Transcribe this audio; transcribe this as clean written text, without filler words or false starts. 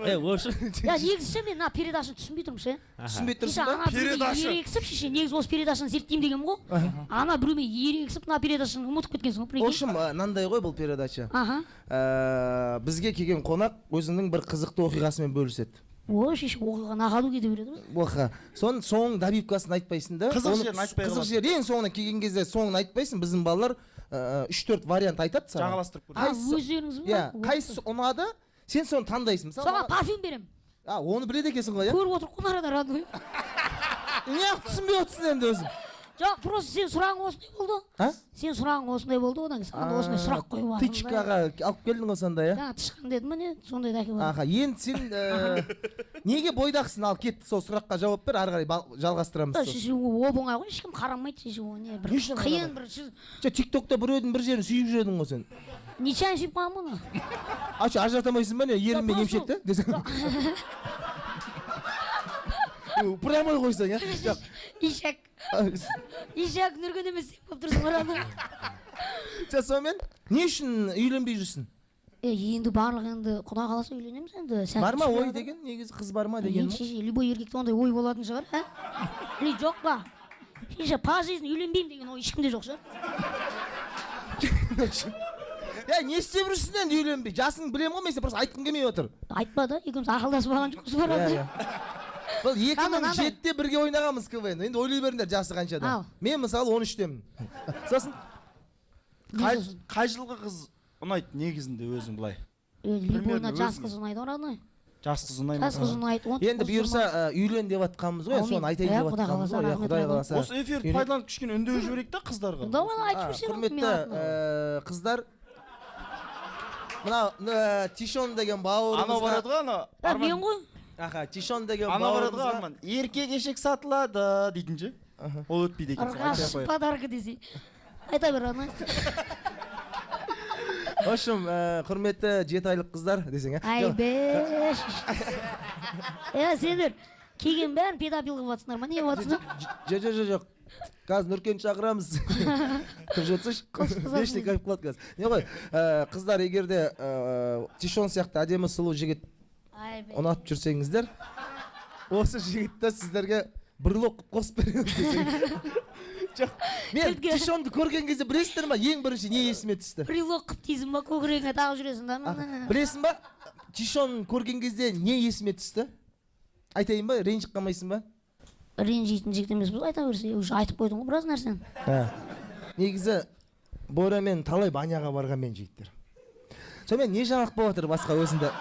Ошы. Я негізі мен мына передачаны түсінбей тұрмын ше. Түсінбей тұрсың ба? Передача. Ерегісіп шеше, негізі осы передачаны зерттеймін деген ғой. Ана біреумен ерегісіп мына передачаны ұмытып кеткенсің ғой. Ошым, мынандай ғой бұл передача. Бізге келген қонақ өзінің бір қызықты оқиғасымен бөліседі. Ой, шеше оқиғаны ағалу кете береді ғой. Оқа. Соның соңын добивкасын айтпайсың да. Қызық жерін айтпай қаласың. Қызық жер ең соңына келген кезде соңын айтпайсың. Біздің балалар 3-4 вариант айтады саған. Жағаластырып көрді. Өздеріңіз ба? Қайсысы ұнады? Сен соны таңдайсың. Соған парфюм берем. Оны біледі екенсің ғой, иә? Көріп отырып қой арада радио. Неғып түсінбей отырсың енді өзің? Жоқ, просто сен сұрағың осындай болды. Сен сұрағың осындай болды, одан кейін саған осындай сұрақ қойып алдым. Тычкаға алып келдің ғой сонда, иә? Тышқан дедім міне, сондай да әкеп алдым. Енді сен неге бойдақсың? Ал кетті, сол сұраққа жауап бер, ары қарай жалғастырамыз. Шеше оп-оңай ғой, ешкім қарамайды шеше ол не бір қиын бір. Тиктокта біреудің бір жерін сүйіп жүрдің ғой сен. Нечайын сүйіп қалған мұны? Ажыратамайсың ба не? Ерінмен емшекті десең. Прямой қойсаң, иә? Ишак нұрген емес болып тұрсың ұрады. Сонымен не үшін үйленбей жүрсің? Енді барлық енді құдай қаласа үйленеміз енді. Бар ма ой деген? Негізі қыз бар ма деген? Любой еркекте ондай ой болатын шығар, ә? Жоқ па? По жизни үйленбеймін деген ой ешкімде жоқ шығар. Не істеп жүрсің енді үйленбей? Жасың білем ғой, мен сен просто айтқым келмей отыр. Айтпа да, екеуміз ақылдасып алған жоқпыз барады. Бұл 2007-те бірге ойнағанбыз КВН. Енді ойлай беріңдер жасы қаншада. Мен мысалы 13-темін. Сосын Қай жылғы қыз ұнайды негізінде өзің былай? Любойна жас қыз ұнайды орады. Жас қыз ұнайды ма? Жас қыз ұнайды. Енді бұйырса үйлен деп атқанбыз ғой, соны айтайын деп атқанбыз ғой. Құдай қаласа. Осы эфирді пайдаланып кішкене үндеу жіберейік та қыздарға. Құрметті қыздар, мына Тишон деген бауырымызға. Ана барады ғой, ана. Мен ғой. Тишон деген ана барады ғой, Арман. Еркек ешек сатылады дейтін же. Ол өтпейді екен. Ырғаш подарка десе. Айта бер ана. В общем, құрметті 7 айлық қыздар десең, ә? Айбеш. Сендер келген бәрін педофил қылып жатсыңдар ма? Не жатсыңдар? Жоқ. Қазір Нұркен шақырамыз. Кім жатсыш? Бешник қайып қалады қазір. Не ғой, қыздар егерде Тишон сияқты әдемі сұлу жігіт ұнатып жүрсеңіздер, осы жігітті сіздерге брелок қосып береміз десең. Жоқ, мен Тишонды көрген кезде білесіздер ма? Ең бірінші не есіме түсті? Брелок қып дейсің ба? Көкірегіңе тағып жүресің да? Білесің ба? Тишон көрген кезде не есіме түсті? Айтайын ба? Ренжіп қалмайсың ба? Ренжитін жігіт емес біз айта берсе, уже айтып қойдың ғой біраз нәрсені. Негізі Борамен талай баняға барған мен жігіттер. Сонымен не жаңалық болып жатыр басқа өзінде?